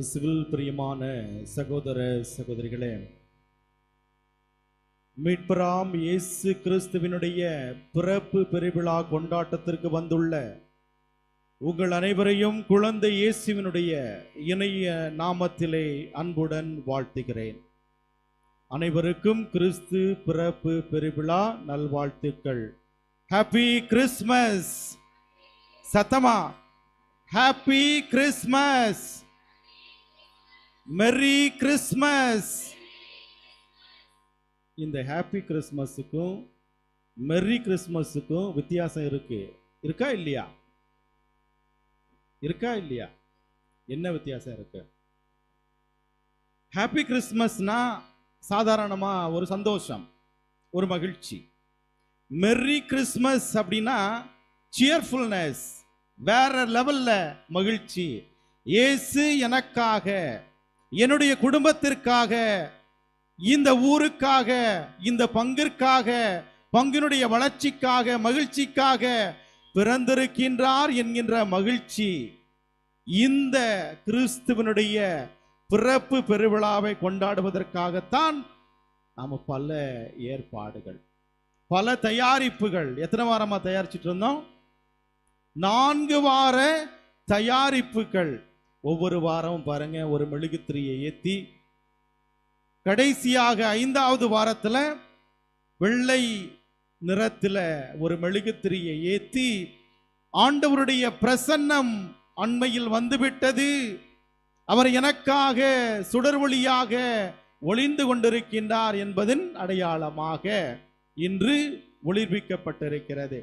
கிறிஸ்துவில் பிரியமான சகோதர சகோதரிகளே, மீட்பராம் இயேசு கிறிஸ்துவினுடைய பிறப்பு பெருவிழா கொண்டாட்டத்திற்கு வந்துள்ள உங்கள் அனைவரையும் குழந்தை இயேசுவினுடைய இணைய நாமத்திலே அன்புடன் வாழ்த்துகிறேன். அனைவருக்கும் கிறிஸ்து பிறப்பு பெருவிழா நல்வாழ்த்துக்கள். Happy Christmas. சத்தமா ஹாப்பி கிறிஸ்மஸ், மெரி கிறிஸ்மஸ். இந்த ஹாப்பி கிறிஸ்மஸுக்கும் மெரி கிறிஸ்மஸுக்கும் வித்தியாசம் இருக்கா இல்லையா? என்ன வித்தியாசம் இருக்கு? ஹாப்பி கிறிஸ்மஸ்னா சாதாரணமா ஒரு சந்தோஷம், ஒரு மகிழ்ச்சி. மெரி கிறிஸ்மஸ் அப்படின்னா சியர்ஃபுல்னஸ், வேற லெவல்ல மகிழ்ச்சி. இயேசு எனக்காக, என்னுடைய குடும்பத்திற்காக, இந்த ஊருக்காக, இந்த பங்கிற்காக, பங்கினுடைய வளர்ச்சிக்காக, மகிழ்ச்சிக்காக பிறந்திருக்கின்றார் என்கின்ற மகிழ்ச்சி. இந்த கிறிஸ்துவனுடைய பிறப்பு பெருவிழாவை கொண்டாடுவதற்காகத்தான் நாம பல ஏற்பாடுகள், பல தயாரிப்புகள். எத்தனை வாரமா தயாரிச்சுட்டு இருந்தோம்? 4 வார தயாரிப்புகள். ஒவ்வொரு வாரமும் பாருங்க, ஒரு மெழுகுத்திரியை ஏத்தி, கடைசியாக 5வது வாரத்துல வெள்ளை நிறத்துல ஒரு மெழுகுத்திரியை ஏத்தி, ஆண்டவருடைய பிரசன்னம் அண்மையில் வந்துவிட்டது, அவர் எனக்காக சுடர் ஒளியாக ஒளிந்து கொண்டிருக்கின்றார் என்பதன் அடையாளமாக இன்று ஒளிர்விக்கப்பட்டிருக்கிறது.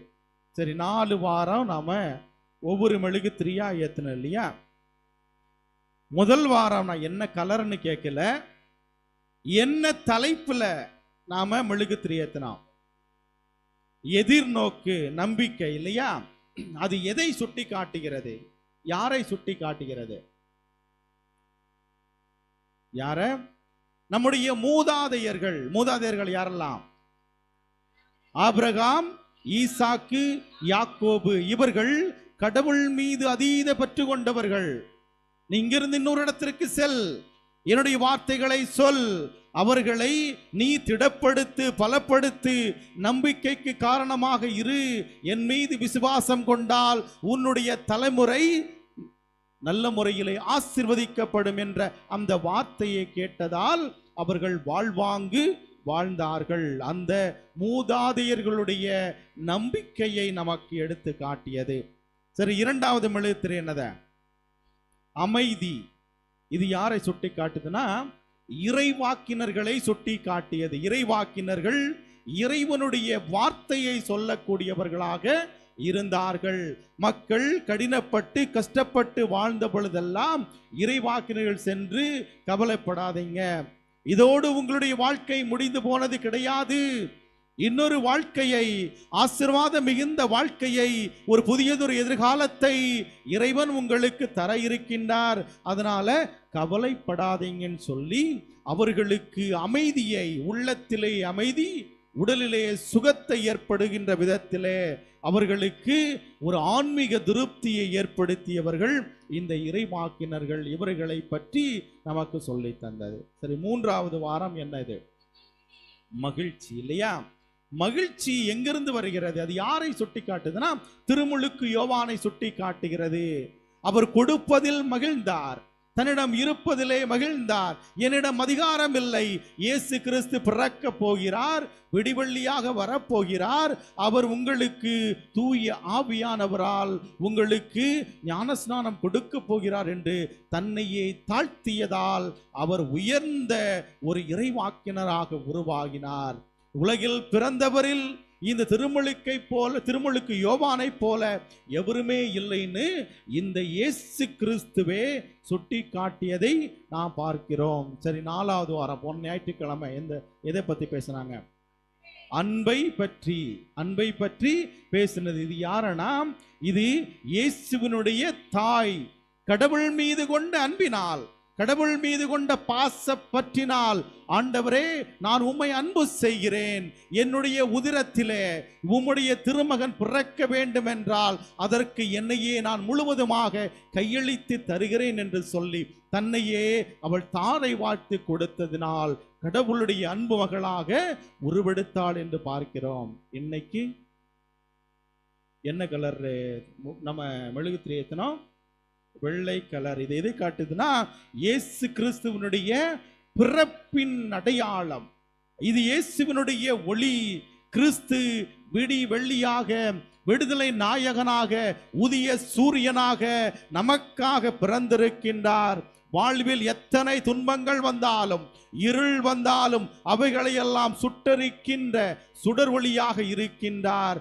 சரி, 4 வாரம் நாம ஒவ்வொரு மெழுகுத்திரியா ஏத்தணும் இல்லையா? முதல் வாரம் நான் என்ன கலர்னு கேட்கல, என்ன தலைப்புல நாம மெழுகுத்திரி ஏத்தணும்? எதிர்நோக்கு, நம்பிக்கை இல்லையா? அது எதை சுட்டி காட்டுகிறது? யாரை சுட்டி காட்டுகிறது? யார? நம்முடைய மூதாதையர்கள் யாரெல்லாம்? ஆபிரகாம், ஈசாக்கு, யாக்கோபு. இவர்கள் கடவுள் மீது அதீத பற்று கொண்டவர்கள். நீ இங்கிருந்து இன்னொரு இடத்திற்கு செல், என்னுடைய வார்த்தைகளை சொல், அவர்களை நீ திடப்படுத்து, பலப்படுத்து, நம்பிக்கைக்கு காரணமாக இரு, என் மீது விசுவாசம் கொண்டால் உன்னுடைய தலைமுறை நல்ல முறையிலே ஆசீர்வதிக்கப்படும் என்ற அந்த வார்த்தையை கேட்டதால் அவர்கள் வாழ்வாங்கு வாழ்ந்தார்கள். அந்த மூதாதையர்களுடைய நம்பிக்கையை நமக்கு எடுத்து காட்டியது. சரி, 2வது மெழுகுத்திரி என்னத? அமைதி. இது யாரை சுட்டி காட்டுதுன்னா, இறைவாக்கினர்களை சுட்டி காட்டியது. இறைவாக்கினர்கள் இறைவனுடைய வார்த்தையை சொல்லக்கூடியவர்களாக இருந்தார்கள். மக்கள் கடினப்பட்டு கஷ்டப்பட்டு வாழ்ந்த பொழுதெல்லாம் இறைவாக்கினர்கள் சென்று, கவலைப்படாதீங்க, இதோடு உங்களுடைய வாழ்க்கை முடிந்து போனது கிடையாது, இன்னொரு வாழ்க்கையை, ஆசீர்வாதம் மிகுந்த வாழ்க்கையை, ஒரு புதியதொரு எதிர்காலத்தை இறைவன் உங்களுக்கு தர இருக்கின்றார், அதனால கவலைப்படாதீங்கன்னு சொல்லி அவர்களுக்கு அமைதியை, உள்ளத்திலே அமைதி, உடலிலே சுகத்தை ஏற்படுகின்ற விதத்திலே அவர்களுக்கு ஒரு ஆன்மீக திருப்தியை ஏற்படுத்தியவர்கள் இந்த இறைவாக்கினர்கள். இவர்களை பற்றி நமக்கு சொல்லி தந்தது. சரி, 3வது வாரம் என்னது? மகிழ்ச்சி இல்லையா? மகிழ்ச்சி எங்கிருந்து வருகிறது? அது யாரை சுட்டி காட்டுதுன்னா, திருமுழுக்கு யோவானை சுட்டி காட்டுகிறது. அவர் கொடுப்பதில் மகிழ்ந்தார், தன்னிடம் இருப்பதிலே மகிழ்ந்தார். என்னிடம் அதிகாரம் இல்லை, இயேசு கிறிஸ்து பிறக்க போகிறார், விடிவெள்ளியாக வரப்போகிறார், அவர் உங்களுக்கு தூய ஆவியானவரால் உங்களுக்கு ஞானஸ்நானம் கொடுக்க போகிறார் என்று தன்னையே தாழ்த்தியதால் அவர் உயர்ந்த ஒரு இறைவாக்கினராக உருவாகினார். உலகில் பிறந்தவரில் இந்த திருமுழுக்கு யோவானை போல எவருமே இல்லைன்னு இந்த இயேசு கிறிஸ்துவே சுட்டி காட்டியதை நாம் பார்க்கிறோம். சரி, 4வது வாரம் போன ஞாயிற்றுக்கிழமை எதை பத்தி பேசினாங்க? அன்பை பற்றி பேசினது. இது யாரனா? இது இயேசுவினுடைய தாய் கடவுள் மீது கொண்ட அன்பினால், கடவுள் மீது கொண்ட பாச பற்றினால், ஆண்டவரே நான் உம்மை அன்பு செய்கிறேன், என்னுடைய உதிரத்திலே உம்முடைய திருமகன் பிறக்க வேண்டும் என்றால் அதற்கு என்னையே நான் முழுவதுமாக கையளித்து தருகிறேன் என்று சொல்லி தன்னையே அவள் தாரை வார்த்து கொடுத்ததினால் கடவுளுடைய அன்பு மகளாக உருவெடுத்தாள் என்று பார்க்கிறோம். இன்னைக்கு என்ன கலர் நம்ம மெழுகுத்திரி ஏத்தணும்? வெள்ளை கலர். இது எதை காட்டுதுன்னா இயேசு கிறிஸ்துவனுடைய பிறப்பின் அடையாளம். இது இயேசுவினுடைய ஒளி. கிறிஸ்து வெள்ளியாக, விடுதலை நாயகனாக, உதிய சூரியனாக நமக்காக பிறந்திருக்கின்றார். வாழ்வில் எத்தனை துன்பங்கள் வந்தாலும், இருள் வந்தாலும் அவைகளையெல்லாம் சுட்டரிக்கின்ற சுடர் ஒளியாக இருக்கின்றார்.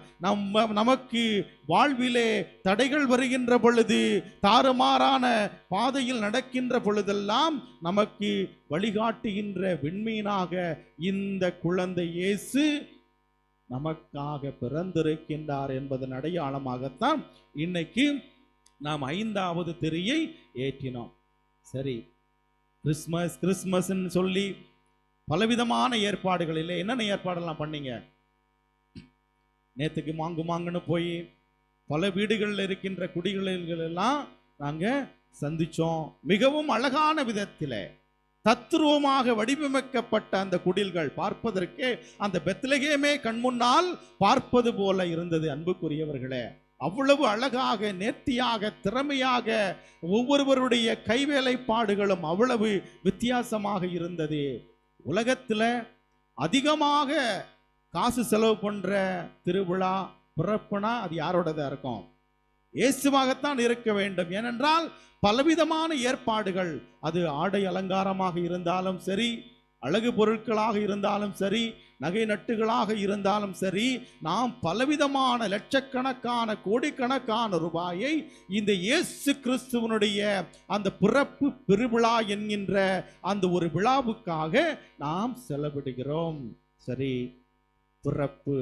நமக்கு வாழ்விலே தடைகள் வருகின்ற பொழுது, தாறுமாறான பாதையில் நடக்கின்ற பொழுதெல்லாம் நமக்கு வழிகாட்டுகின்ற விண்மீனாக இந்த குழந்தை இயேசு நமக்காக பிறந்திருக்கின்றார் என்பதன் அடையாளமாகத்தான் இன்னைக்கு நாம் 5வது திரியை ஏற்றினோம். சரி, கிறிஸ்மஸ் சொல்லி பலவிதமான ஏற்பாடுகள் இல்லை. என்னென்ன ஏற்பாடெல்லாம் பண்ணீங்க? நேத்துக்கு மாங்குன்னு போய் பல வீடுகளில் இருக்கின்ற குடிகள் எல்லாம் நாங்க சந்திச்சோம். மிகவும் அழகான விதத்திலே தத்ரூபமாக வடிவமைக்கப்பட்ட அந்த குடில்கள் பார்ப்பதற்கே அந்த பெத்லகேமே கண்முன்னால் பார்ப்பது போல இருந்தது. அன்புக்குரியவர்களே, அவ்வளவு அழகாக, நேர்த்தியாக, திறமையாக ஒவ்வொருவருடைய கைவேலைப்பாடுகளும் அவ்வளவு வித்தியாசமாக இருந்தது. உலகத்துல அதிகமாக காசு செலவு பண்ற திருவிழா பிறப்புனா அது யாரோடதா இருக்கும்? இயேசுவாகத்தான் இருக்க வேண்டும். ஏனென்றால் பலவிதமான ஏற்பாடுகள், அது ஆடை அலங்காரமாக இருந்தாலும் சரி, அழகு பொருட்களாக இருந்தாலும் சரி, நகை நட்டுகளாக இருந்தாலும் சரி, நாம் பலவிதமான லட்சக்கணக்கான கோடிக்கணக்கான ரூபாயை இந்த இயேசு கிறிஸ்துவனுடைய அந்த பிறப்பு பெருவிழா என்கின்ற அந்த ஒரு விழாவுக்காக நாம் செலவிடுகிறோம். சரி, பிறப்பு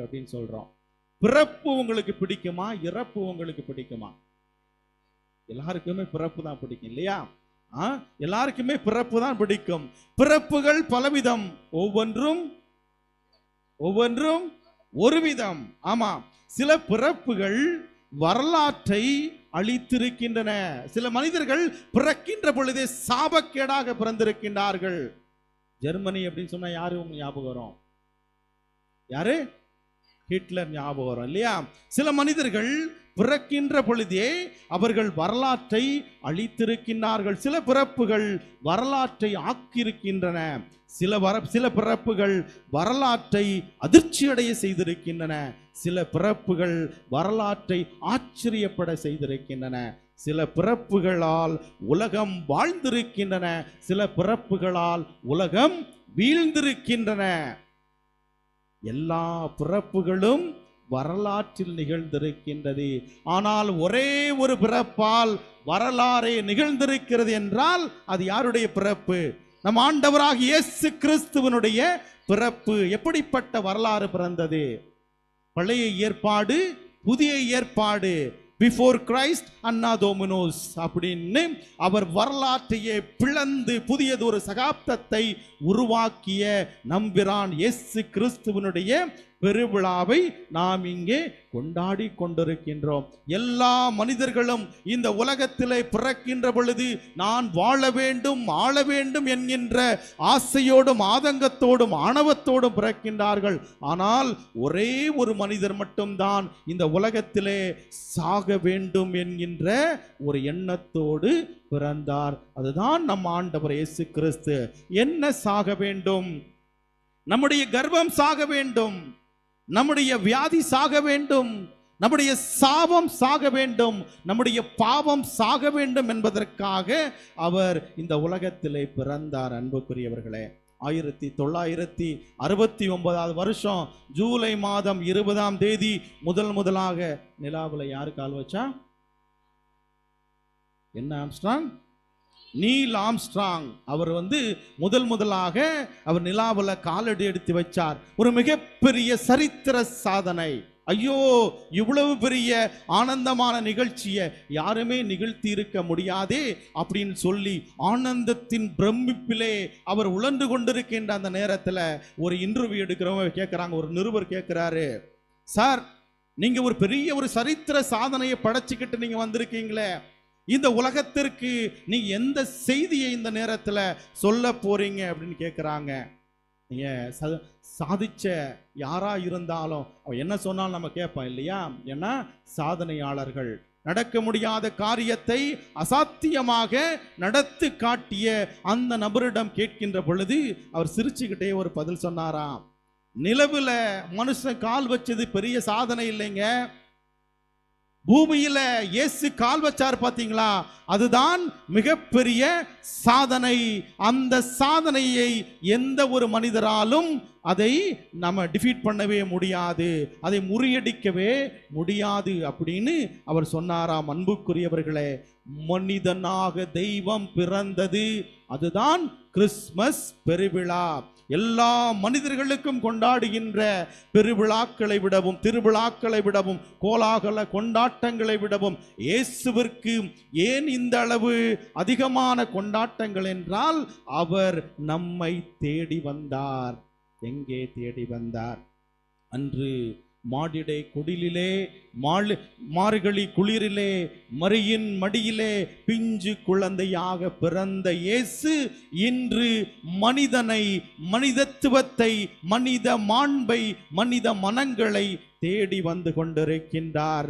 அப்படின்னு சொல்றோம். பிறப்பு உங்களுக்கு பிடிக்குமா? இறப்பு உங்களுக்கு பிடிக்குமா? எல்லாருக்குமே பிறப்பு தான் பிடிக்கும் இல்லையா? எல்லாருக்குமே பிறப்பு தான் பிடிக்கும். பிறப்புகள் பலவிதம், ஒவ்வொன்றும் ஒரு விதம். ஆமா, சில பிறப்புகள் வரலாற்றை அளித்திருக்கின்றன. சில மனிதர்கள் பிறக்கின்ற பொழுதே சாபக்கேடாக பிறந்திருக்கின்றார்கள். ஜெர்மனி அப்படின்னு சொன்னா யாரு உங்களுக்கு ஞாபகம் வரும்? யாரு? ஹிட்லர் ஞாபகம் வரும் இல்லையா? சில மனிதர்கள் பிறக்கின்ற பொழுதே அவர்கள் வரலாற்றை அளித்திருக்கின்றார்கள். சில பிறப்புகள் வரலாற்றை ஆக்கியிருக்கின்றன. சில பிறப்புகள் வரலாற்றை அதிர்ச்சியடைய செய்திருக்கின்றன. சில பிறப்புகள் வரலாற்றை ஆச்சரியப்பட செய்திருக்கின்றன. சில பிறப்புகளால் உலகம் வாழ்ந்திருக்கின்றன. சில பிறப்புகளால் உலகம் வீழ்ந்திருக்கின்றன. எல்லா பிறப்புகளும் வரலாற்றில் நிகழ்ந்திருக்கின்றது. ஆனால் ஒரே ஒரு பிறப்பால் வரலாறே நிகழ்ந்திருக்கிறது என்றால் அது யாருடைய பிறப்பு? நம் ஆண்டவராகிய இயேசு கிறிஸ்துவனுடைய பிறப்பு. எப்படிப்பட்ட வரலாறு பிறந்தது? பழைய ஏற்பாடு, புதிய ஏற்பாடு, பிஃபோர் கிரைஸ்ட் அன்னா டோமினோஸ் அப்படின்னு அவர் வரலாற்றையே பிளந்து புதியதொரு சகாப்தத்தை உருவாக்கிய நம்பிரான் இயேசு கிறிஸ்துவனுடைய பெருவிழாவை நாம் இங்கே கொண்டாடி கொண்டிருக்கின்றோம். எல்லா மனிதர்களும் இந்த உலகத்திலே பிறக்கின்ற பொழுது நான் வாழ வேண்டும், ஆள வேண்டும் என்கின்ற ஆசையோடும் ஆதங்கத்தோடும் ஆணவத்தோடும் பிறக்கின்றார்கள். ஆனால் ஒரே ஒரு மனிதர் மட்டும்தான் இந்த உலகத்திலே சாக வேண்டும் என்கின்ற ஒரு எண்ணத்தோடு பிறந்தார். அதுதான் நம் ஆண்டவர் இயேசு கிறிஸ்து. என்ன சாக வேண்டும்? நம்முடைய கர்வம் சாக வேண்டும், நம்முடைய வியாதி சாக வேண்டும், நம்முடைய சாபம் சாக வேண்டும், நம்முடைய பாவம் சாக வேண்டும் என்பதற்காக அவர் இந்த உலகத்திலே பிறந்தார். அன்புக்குரியவர்களே, 1969 வருஷம் ஜூலை மாதம் 20ஆம் தேதி முதலாக நிலாவுல யாரு கால் வச்சா? என்ன ஆம்ஸ்ட்ராங்? Neil Armstrong. அவர் முதலாக அவர் நிலாவுல காலடி எடுத்து வச்சார். ஒரு மிகப்பெரிய சரித்திர சாதனை. ஐயோ, இவ்வளவு பெரிய ஆனந்தமான நிகழ்ச்சியை யாருமே நிகழ்த்தி இருக்க முடியாதே அப்படின்னு சொல்லி ஆனந்தத்தின் பிரமிப்பிலே அவர் உழன்று கொண்டிருக்கின்ற அந்த நேரத்தில் ஒரு இன்டர்வியூ எடுக்கிறவங்க கேட்குறாங்க. ஒரு நிருபர் கேட்குறாரு, சார், நீங்க ஒரு பெரிய ஒரு சரித்திர சாதனையை படைச்சுக்கிட்டு நீங்க வந்திருக்கீங்களே, இந்த உலகத்திற்கு நீ எந்த செய்தியை இந்த நேரத்துல சொல்ல போறீங்க அப்படின்னு கேட்குறாங்க. நீங்க சாதிச்ச யாரா இருந்தாலும் அவன் என்ன சொன்னாலும் நம்ம கேட்போம் இல்லையா? ஏன்னா சாதனையாளர்கள் நடக்க முடியாத காரியத்தை அசாத்தியமாக நடத்தி காட்டிய அந்த நபரிடம் கேட்கின்ற பொழுது அவர் சிரிச்சுக்கிட்டே ஒரு பதில் சொன்னாராம். நிலவுல மனுஷன் கால் வச்சது பெரிய சாதனை இல்லைங்க, பூமியில இயேசு கால் வச்சார் பாத்தீங்களா, அதுதான் மிகப்பெரிய சாதனை. அந்த சாதனையை எந்த ஒரு மனிதராலும் அதை நம்ம டிஃபீட் பண்ணவே முடியாது, அதை முறியடிக்கவே முடியாது அப்படின்னு அவர் சொன்னாராம். அன்புக்குரியவர்களே, மனிதனாக தெய்வம் பிறந்தது, அதுதான் கிறிஸ்மஸ் பெருவிழா. எல்லா மனிதர்களுக்கும் கொண்டாடுகின்ற பெருவிழாக்களை விடவும் திருவிழாக்களை விடவும் கோலாகல கொண்டாட்டங்களை விடவும் இயேசுவிற்கு ஏன் இந்த அளவு அதிகமான கொண்டாட்டங்கள் என்றால், அவர் நம்மை தேடி வந்தார். எங்கே தேடி வந்தார்? அன்று மாடிடை குடிலிலே, மார்கழி குளிரிலே, மரியின் மடியிலே பிஞ்சு குழந்தையாக பிறந்த இயேசு இன்று மனிதனை, மனிதத்துவத்தை, மனித மாண்பை, மனித மனங்களை தேடி வந்து கொண்டிருக்கின்றார்.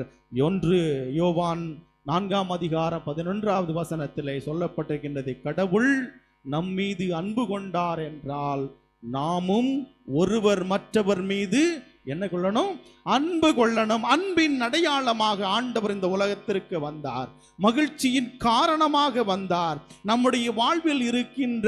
யோவான் 4:11 வசனத்திலே சொல்லப்பட்டிருக்கின்றது, கடவுள் நம்மீது அன்பு கொண்டார் என்றால் நாமும் ஒருவர் மற்றவர் மீது என்ன கொள்ளணும்? அன்பு கொள்ளணும். அன்பின் அடையாளமாக ஆண்டவர் இந்த உலகத்திற்கு வந்தார், மகிழ்ச்சியின் காரணமாக வந்தார். நம்முடைய வாழ்வில் இருக்கின்ற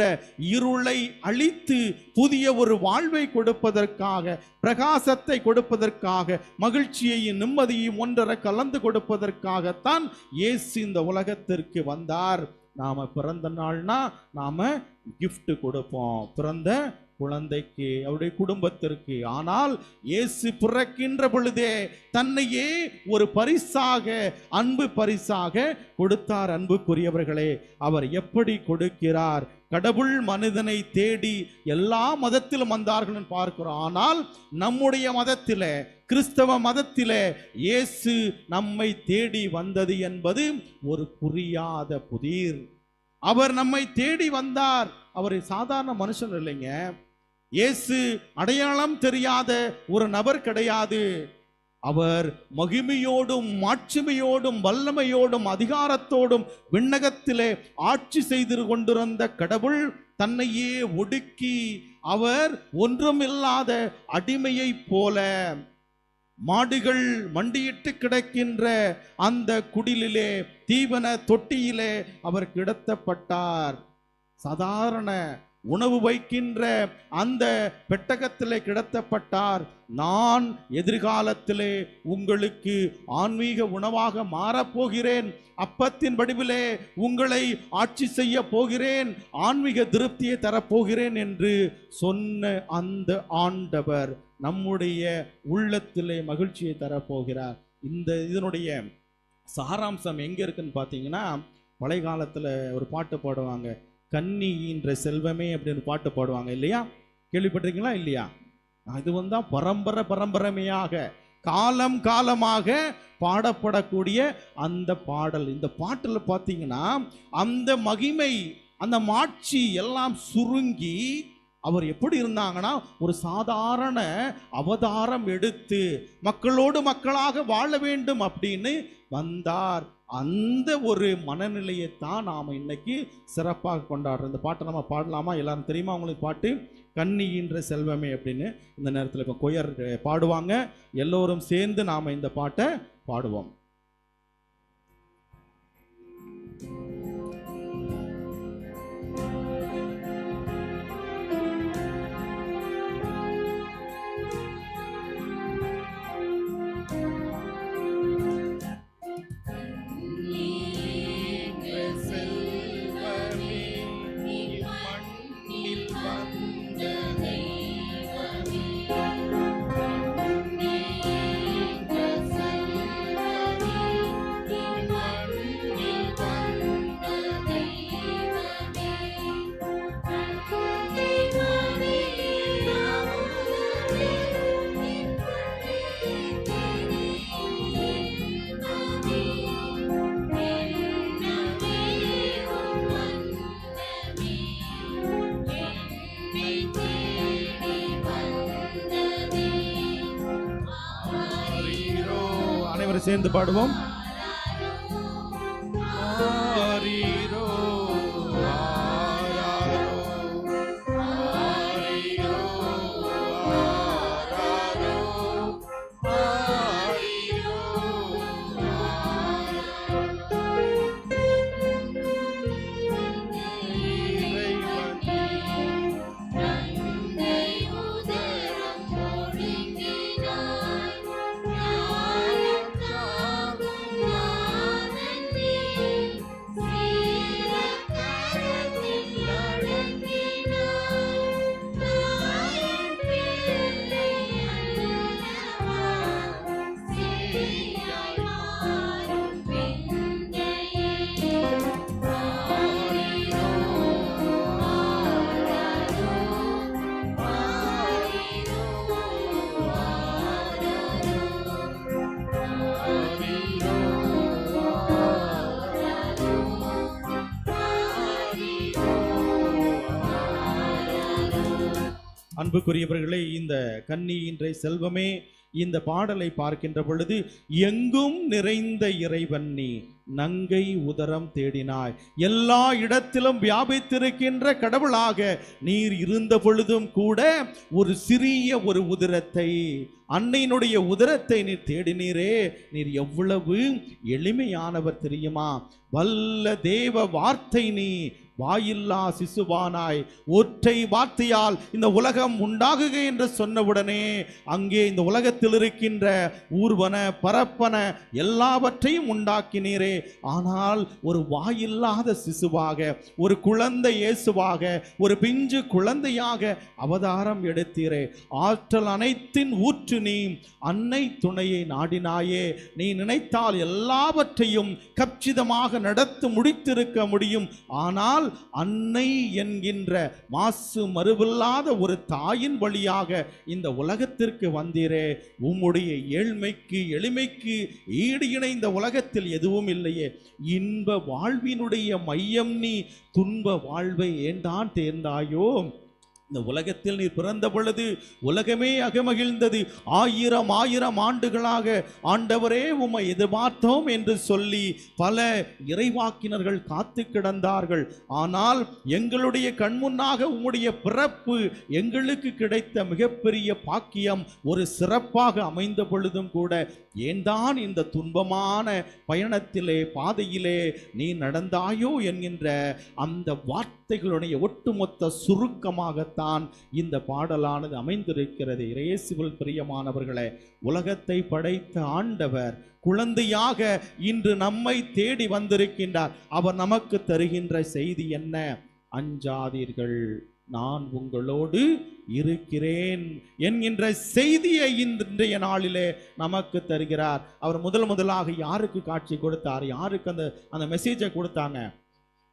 இருளை அழித்து புதிய ஒரு வாழ்வை கொடுப்பதற்காக, பிரகாசத்தை கொடுப்பதற்காக, மகிழ்ச்சியையும் நிம்மதியும் ஒன்றரை கலந்து கொடுப்பதற்காகத்தான் இயேசு இந்த உலகத்திற்கு வந்தார். நாம பிறந்த நாள்னா நாம கிஃப்ட் கொடுப்போம் பிறந்த குழந்தைக்கு, அவருடைய குடும்பத்திற்கு. ஆனால் இயேசு பிறக்கின்ற பொழுதே தன்னையே ஒரு பரிசாக, அன்பு பரிசாக கொடுத்தார். அன்புக்குரியவர்களே, அவர் எப்படி கொடுக்கிறார்? கடவுள் மனிதனை தேடி எல்லா மதத்திலும் வந்தார்கள் பார்க்கிறோம். ஆனால் நம்முடைய மதத்திலே, கிறிஸ்தவ மதத்திலே இயேசு நம்மை தேடி வந்தது என்பது ஒரு புரியாத புதிர். அவர் நம்மை தேடி வந்தார். அவர் சாதாரண மனுஷன் இல்லைங்க. இயேசு அடையாளம் தெரியாத ஒரு நபர் கிடையாது. அவர் மகிமையோடும் மாட்சிமையோடும் வல்லமையோடும் அதிகாரத்தோடும் விண்ணகத்திலே ஆட்சி செய்து கொண்டிருந்த கடவுள் தன்னையே ஒடுக்கி, அவர் ஒன்றுமில்லாத அடிமையை போல மாடுகள் மண்டியிட்டு கிடக்கின்ற அந்த குடிலிலே, தீவன தொட்டியிலே அவர் கிடத்தப்பட்டார். சாதாரண உணவு வைக்கின்ற அந்த பெட்டகத்திலே கிடத்தப்பட்டார். நான் எதிர்காலத்திலே உங்களுக்கு ஆன்மீக உணவாக மாறப்போகிறேன், அப்பத்தின் வடிவிலே உங்களை ஆட்சி செய்ய போகிறேன், ஆன்மீக திருப்தியை தரப்போகிறேன் என்று சொன்ன அந்த ஆண்டவர் நம்முடைய உள்ளத்திலே மகிழ்ச்சியை தரப்போகிறார். இதனுடைய சாராம்சம் எங்க இருக்குன்னு பார்த்தீங்கன்னா, பழைய காலத்தில் ஒரு பாட்டு பாடுவாங்க, கன்னி என்ற செல்வமே அப்படின்னு பாட்டு பாடுவாங்க இல்லையா? கேள்விப்பட்டிருக்கீங்களா இல்லையா? இது பரம்பரையாக காலம் காலமாக பாடப்படக்கூடிய அந்த பாடல். இந்த பாட்டில் பார்த்தீங்கன்னா அந்த மகிமை, அந்த மாட்சி எல்லாம் சுருங்கி அவர் எப்படி இருந்தாங்கன்னா, ஒரு சாதாரண அவதாரம் எடுத்து மக்களோடு மக்களாக வாழ வேண்டும் அப்படின்னு வந்தார். அந்த ஒரு மனநிலையைத்தான் நாம் இன்னைக்கு சிறப்பாக கொண்டாடுறோம். இந்த பாட்டை நம்ம பாடலாமா? எல்லாரும் தெரியுமா உங்களுக்கு பாட்டு? கன்னியின்ற செல்வமே அப்படின்னு இந்த நேரத்தில் இப்போ கொயர் பாடுவாங்க. எல்லோரும் சேர்ந்து நாம் இந்த பாட்டை பாடுவோம். சேர்ந்து பாடுவோம். ஆரீரோ, ஆராரோ, ஆரீரோ, ஆராரோ, ஆரீரோ, அன்புக்குரியவர்களே, இந்த கன்னியின்றை செல்வமே இந்த பாடலை பார்க்கின்ற பொழுது, எங்கும் நிறைந்த இறைவன் நீ நங்கை உதரம் தேடினாய். எல்லா இடத்திலும் வியாபித்திருக்கின்ற கடவுளாக நீர் இருந்த பொழுதும் கூட ஒரு சிறிய ஒரு உதிரத்தை, அன்னையினுடைய உதரத்தை நீர் தேடினீரே. நீர் எவ்வளவு எளிமையானவர் தெரியுமா? வல்ல தேவ வார்த்தை நீ வாயில்லா சிசுவானாய். ஒற்றை வார்த்தையால் இந்த உலகம் உண்டாகுக என்று சொன்னவுடனே அங்கே இந்த உலகத்தில் இருக்கின்ற ஊர்வன பரப்பன எல்லாவற்றையும் உண்டாக்கினீரே. ஆனால் ஒரு வாயில்லாத சிசுவாக, ஒரு குழந்தை இயேசுவாக, ஒரு பிஞ்சு குழந்தையாக அவதாரம் எடுத்தீரே. ஆற்றல் அனைத்தின் ஊற்று நீ, அன்னை துணையை நாடினாயே. நீ நினைத்தால் எல்லாவற்றையும் கச்சிதமாக நடத்தி முடித்திருக்க முடியும். ஆனால் அன்னை என்கின்ற மாசு மறுவில்லாத ஒரு தாயின் வழியாக இந்த உலகத்திற்கு வந்தீரே. உம்முடைய ஏழ்மைக்கு எளிமைக்கு ஈடு இணை இந்த உலகத்தில் எதுவும் இல்லையே. இன்ப வாழ்வினுடைய மையம் நீ, துன்ப வாழ்வை ஏன்தான் தேர்ந்தாயோ? இந்த உலகத்தில் நீர் பிறந்த பொழுது உலகமே அகமகிழ்ந்தது. ஆயிரம் ஆயிரம் ஆண்டுகளாக ஆண்டவரே உம்மை எதிர்பார்த்தோம் என்று சொல்லி பல இறைவாக்கினர்கள் காத்து கிடந்தார்கள். ஆனால் எங்களுடைய கண்முன்னாக உம்முடைய பிறப்பு எங்களுக்கு கிடைத்த மிகப்பெரிய பாக்கியம் ஒரு சிறப்பாக அமைந்த பொழுதும் கூட ஏன்தான் இந்த துன்பமான பயணத்திலே பாதையிலே நீ நடந்தாயோ என்கின்ற அந்த வார்த்தைகளுடைய ஒட்டுமொத்த சுருக்கமாக இந்த பாடலானது அமைந்திருக்கிறது. இயேசுவில் பிரியமானவர்களே, உலகத்தை படைத்த ஆண்டவர் குழந்தையாக இன்று நம்மை தேடி வந்திருக்கின்றார். அவர் நமக்கு தருகின்ற செய்தி என்ன? அஞ்சாதீர்கள், நான் உங்களோடு இருக்கிறேன் என்கின்ற செய்தியை இன்றைய நாளிலே நமக்கு தருகிறார். அவர் முதலாக யாருக்கு காட்சி கொடுத்தார்? யாருக்கு அந்த மெசேஜை கொடுத்தாங்க?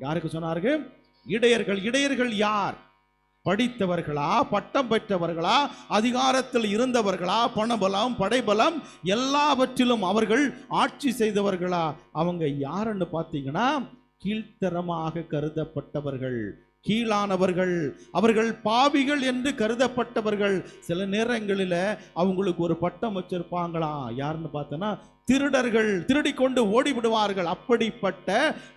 யாருக்கு சொன்னார்கள்? இடையர்கள். இடையர்கள் யார்? படித்தவர்களா, பட்டம் பெற்றவர்களா, அதிகாரத்தில் இருந்தவர்களா, பணபலம் படைபலம் எல்லாவற்றிலும் அவர்கள் ஆட்சி செய்தவர்களா? அவங்க யாருன்னு பார்த்தீங்கன்னா கீழ்த்தரமாக கருதப்பட்டவர்கள், கீழானவர்கள், அவர்கள் பாவிகள் என்று கருதப்பட்டவர்கள். சில நேரங்களில் அவங்களுக்கு ஒரு பட்டம் வச்சிருப்பாங்களா? யாருன்னு பார்த்தோன்னா திருடர்கள், திருடிக்கொண்டு ஓடிவிடுவார்கள். அப்படிப்பட்ட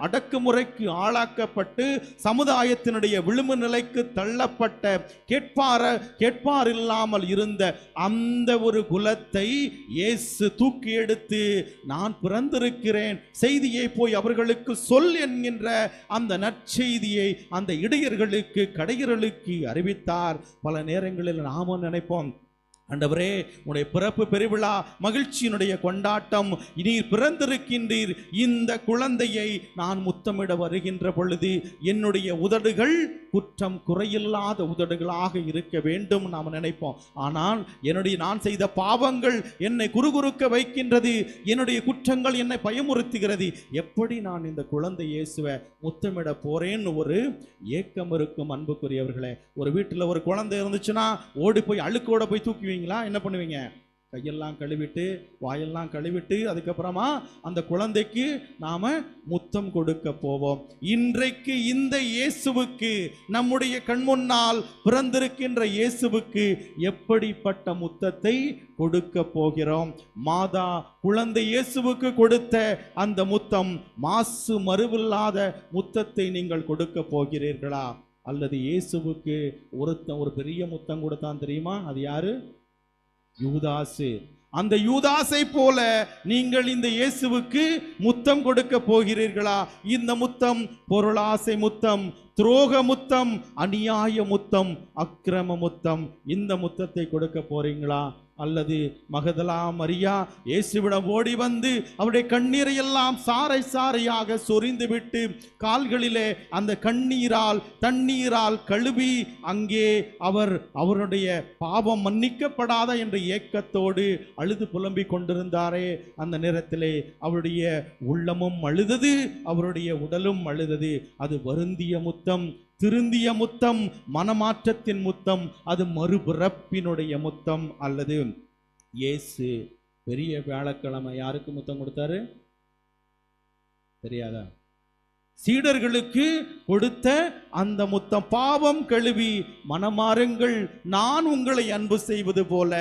அடக்குமுறைக்கு ஆளாக்கப்பட்டு சமுதாயத்தினுடைய விளிம்பு நிலைக்கு தள்ளப்பட்ட கேட்பார் இல்லாமல் இருந்த அந்த ஒரு குலத்தை இயேசு தூக்கி எடுத்து, நான் பிறந்திருக்கிறேன், செய்தியை போய் அவர்களுக்கு சொல் என்கின்ற அந்த நற்செய்தியை அந்த இடையர்களுக்கு, கடையர்களுக்கு அறிவித்தார். பல நேரங்களில் நாம நினைப்போம், ஆண்டவரே உடைய பிறப்பு பெருவிழா மகிழ்ச்சியினுடைய கொண்டாட்டம், நீர் பிறந்திருக்கின்றீர், இந்த குழந்தையை நான் முத்தமிட வருகின்ற பொழுது என்னுடைய உதடுகள் குற்றம் குறையில்லாத உதடுகளாக இருக்க வேண்டும் நாம் நினைப்போம். ஆனால் நான் செய்த பாவங்கள் என்னை குறுகுறுக்க வைக்கின்றது, என்னுடைய குற்றங்கள் என்னை பயமுறுத்துகிறது. எப்படி நான் இந்த குழந்தை இயேசுவை முத்தமிட போறேன்னு ஒரு ஏக்கம் இருக்கும். அன்புக்குரியவர்களே, ஒரு வீட்டில் ஒரு குழந்தை இருந்துச்சுன்னா ஓடி போய் அழுக்கோட போய் தூக்குவீங்களா? என்ன பண்ணுவீங்க? கையெல்லாம் கழுவிட்டு வாயெல்லாம் கழுவிட்டு அதுக்கப்புறமா அந்த குழந்தைக்கு நாம முத்தம் கொடுக்க போவோம். இன்றைக்கு இந்த இயேசுவுக்கு, நம்முடைய கண்முன்னால் பிறந்திருக்கின்ற இயேசுவுக்கு எப்படிப்பட்ட முத்தத்தை கொடுக்க போகிறோம்? மாதா குழந்தை இயேசுவுக்கு கொடுத்த அந்த முத்தம், மாசு மறுவில்லாத முத்தத்தை நீங்கள் கொடுக்க போகிறீர்களா? அல்லது இயேசுவுக்கு ஒரு பெரிய முத்தம் கொடுத்தான் தெரியுமா? அது யாரு? யூதாசு. அந்த யூதாசை போல நீங்கள் இந்த இயேசுவுக்கு முத்தம் கொடுக்க போகிறீர்களா? இந்த முத்தம் பொருளாசை முத்தம், துரோக முத்தம், அநியாய முத்தம், அக்கிரம முத்தம். இந்த முத்தத்தை கொடுக்க போறீங்களா? அல்லது மகதலா மரியா இயேசுவிடம் ஓடி வந்து அவருடைய கண்ணீரை எல்லாம் சாறை சாறையாக சொரிந்து விட்டு கால்களிலே அந்த தண்ணீரால் கழுவி அங்கே அவருடைய பாவம் மன்னிக்கப்படாத என்ற ஏக்கத்தோடு அழுது புலம்பிக் கொண்டிருந்தாரே, அந்த நேரத்திலே அவருடைய உள்ளமும் அழுதது, அவருடைய உடலும் அழுதது. அது வருந்திய முத்தம், திருந்திய முத்தம், மனமாற்றத்தின் முத்தம், அது மறுபிறப்பினுடைய முத்தம். அல்லது இயேசு பெரிய வியாழக்கிழமை யாருக்கு முத்தம் கொடுத்தாரு தெரியாதா? சீடர்களுக்கு கொடுத்த அந்த முத்தம். பாவம் கழுவி மனமாறுங்கள், நான் உங்களை அன்பு செய்வது போல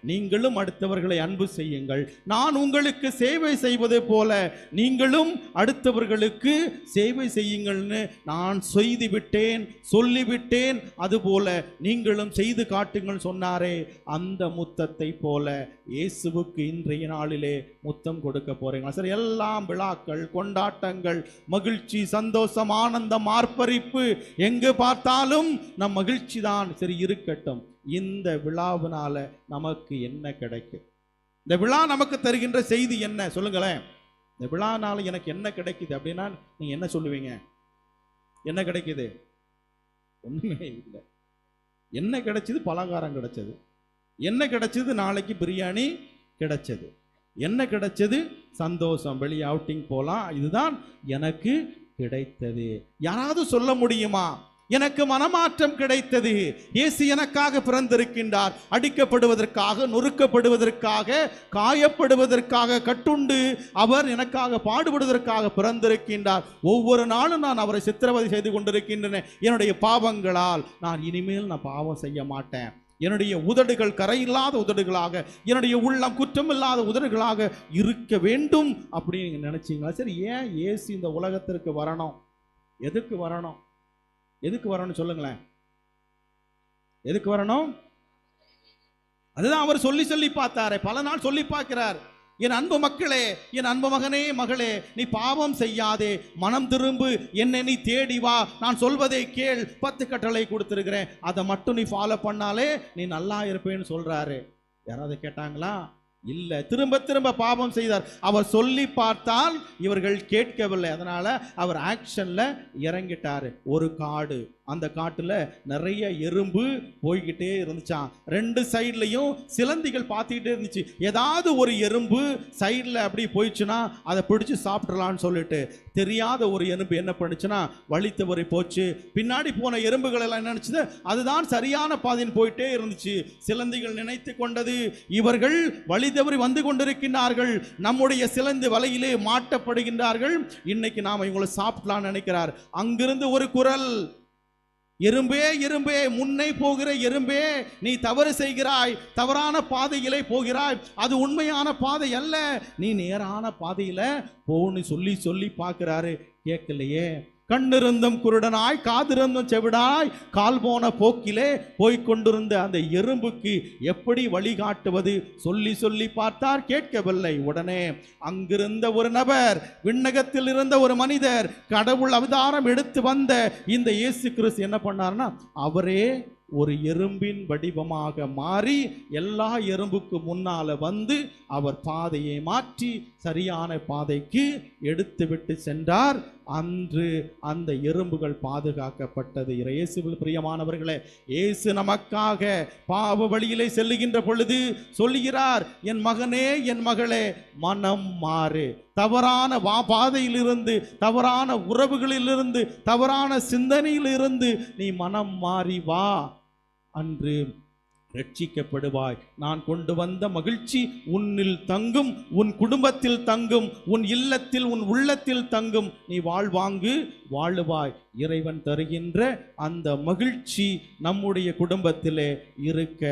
நீங்களும் அடுத்தவர்களை அன்பு செய்யுங்கள். நான் உங்களுக்கு சேவை செய்வது போல நீங்களும் அடுத்தவர்களுக்கு சேவை செய்யுங்கள்னு நான் செய்துவிட்டேன், சொல்லிவிட்டேன், அதுபோல நீங்களும் செய்து காட்டுங்கள் சொன்னாரே, அந்த முத்தத்தை போல இயேசுவுக்கு இன்றைய நாளிலே முத்தம் கொடுக்க போறீங்களா? சரி, எல்லாம் விழாக்கள், கொண்டாட்டங்கள், மகிழ்ச்சி, சந்தோஷம், ஆனந்தம், ஆர்ப்பரிப்பு, எங்கு பார்த்தாலும் நம் மகிழ்ச்சி தான். சரி, இருக்கட்டும். இந்த விழாவினால நமக்கு என்ன கிடைக்கும்? இந்த விழா நமக்கு தருகின்ற செய்தி என்ன சொல்லுங்களேன்? இந்த விழானால எனக்கு என்ன கிடைக்குது அப்படின்னா நீங்க என்ன சொல்லுவீங்க? என்ன கிடைக்குது? ஒண்ணுமே இல்லை. என்ன கிடைச்சது? பலகாரம் கிடைச்சது. என்ன கிடைச்சது? நாளைக்கு பிரியாணி கிடைச்சது. என்ன கிடைச்சது? சந்தோஷம், வெளியே அவுட்டிங் போலாம். இதுதான் எனக்கு கிடைத்தது. யாராவது சொல்ல முடியுமா? எனக்கு மனமாற்றம் கிடைத்தது, இயேசு எனக்காக பிறந்திருக்கின்றார், அடிக்கப்படுவதற்காக, நொறுக்கப்படுவதற்காக, காயப்படுவதற்காக, கட்டுண்டு அவர் எனக்காக பாடுபடுவதற்காக பிறந்திருக்கின்றார். ஒவ்வொரு நாளும் நான் அவரை சித்திரவதை செய்து கொண்டிருக்கின்றேன். என்னுடைய பாவங்களால் நான் இனிமேல் பாவம் செய்ய மாட்டேன். என்னுடைய உதடுகள் கரையில்லாத உதடுகளாக, என்னுடைய உள்ளம் குற்றமில்லாத உதடுகளாக இருக்க வேண்டும் அப்படின்னு நீங்க நினைச்சீங்களா? சரி, ஏன் இயேசு இந்த உலகத்திற்கு வரணும்? எதுக்கு வரணும்? எதுக்கு வரணும் சொல்லுங்களேன்? எதுக்கு வரணும்? அதுதான் அவர் சொல்லி சொல்லி பார்த்தாரே, பல நாள் சொல்லி பார்க்கிறார். என் அன்பு மக்களே, என் அன்பு மகனே, மகளே, நீ பாவம் செய்யாதே, மனம் திரும்பு, என்னை நீ தேடி வா, நான் சொல்வதை கேள், 10 கட்டளை கொடுத்திருக்கிறேன், அதை மட்டும் நீ ஃபாலோ பண்ணாலே நீ நல்லா இருப்பேன்னு சொல்றாரு. யாராவது கேட்டாங்களா? இல்ல. திரும்ப திரும்ப பாவம் செய்தார். அவர் சொல்லி பார்த்தால் இவர்கள் கேட்கவில்லை. அதனால அவர் ஆக்ஷன்ல இறங்கிட்டாரு. ஒரு காடு, அந்த காட்டுல நிறைய எறும்பு போய்கிட்டே இருந்துச்சான். 2 சைட்லையும் சிலந்திகள் பார்த்துக்கிட்டே இருந்துச்சு. ஏதாவது ஒரு எறும்பு சைட்ல அப்படி போயிடுச்சுன்னா அதை பிடிச்சு சாப்பிடலான்னு சொல்லிட்டு தெரியாத ஒரு எறும்பு என்ன பண்ணுச்சுன்னா வழி தவறி போச்சு. பின்னாடி போன எறும்புகள் எல்லாம் என்ன நினைச்சது? அதுதான் சரியான பாதையில் போயிட்டே இருந்துச்சு. சிலந்திகள் நினைத்து கொண்டது, இவர்கள் வழி தவறி வந்து கொண்டிருக்கிறார்கள், நம்முடைய சிலந்தி வலையிலே மாட்டப்படுகின்றார்கள், இன்னைக்கு நாம இவங்களை சாப்பிடலாம்னு நினைக்கிறார். அங்கிருந்து ஒரு குரல், எறும்பே எறும்பே, முன்னே போகிற எறும்பே, நீ தவறு செய்கிறாய், தவறான பாதையிலே போகிறாய், அது உண்மையான பாதை அல்ல, நீ நேரான பாதையில போன்னு சொல்லி சொல்லி பார்க்கிறாரு. கேட்கலையே. கண்ணிருந்தும் குருடனாய், காதிருந்தும் செவிடாய், கால் போன போக்கிலே போய்கொண்டிருந்த அந்த எறும்புக்கு எப்படி வழிகாட்டுவது? சொல்லி சொல்லி பார்த்தார், கேட்கவில்லை. உடனே அங்கிருந்த ஒரு நபர், விண்ணகத்தில் இருந்த ஒரு மனிதர், கடவுள் அவதாரம் எடுத்து வந்த இந்த இயேசு கிறிஸ்து என்ன பண்ணார்னா, அவரே ஒரு எறும்பின் வடிவமாக மாறி எல்லா எறும்புக்கு முன்னால வந்து அவர் பாதையை மாற்றி சரியான பாதைக்கு எடுத்துவிட்டு சென்றார். அன்று அந்த எறும்புகள் பாதுகாக்கப்பட்டது. இயேசுவில் பிரியமானவர்களே, இயேசு நமக்காக பாவ வழியிலே செல்லுகின்ற பொழுது சொல்லுகிறார், என் மகனே, என் மகளே, மனம் மாறு, தவறான பாதையிலிருந்து, தவறான உறவுகளிலிருந்து, தவறான சிந்தனையிலிருந்து நீ மனம் மாறி வா. அன்று ரட்சிக்கப்படுவாய். நான் கொண்டு வந்த மகிழ்ச்சி உன்னில் தங்கும், உன் குடும்பத்தில் தங்கும், உன் இல்லத்தில் உன் உள்ளத்தில் தங்கும். நீ வாழ்வாங்கு வாழுவாய். இறைவன் தருகின்ற அந்த மகிழ்ச்சி நம்முடைய குடும்பத்திலே இருக்க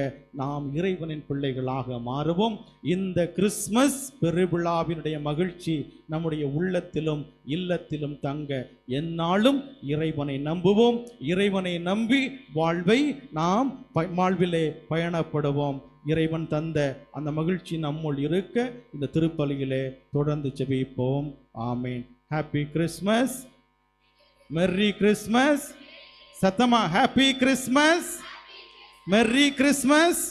நாம் இறைவனின் பிள்ளைகளாக மாறுவோம். இந்த கிறிஸ்மஸ் பெருவிழாவினுடைய மகிழ்ச்சி நம்முடைய உள்ளத்திலும் இல்லத்திலும் தங்க எந்நாளும் இறைவனை நம்புவோம். இறைவனை நம்பி வாழ்வை நாம் வாழ்விலே பயணப்படுவோம். இறைவன் தந்த அந்த மகிழ்ச்சி நம்முள் இருக்க இந்த திருப்பலியிலே தொடர்ந்து ஜெபிப்போம். ஆமேன். Happy Christmas, merry Christmas. சத்தமா ஹாப்பி கிறிஸ்மஸ், மெர்ரி கிறிஸ்மஸ்.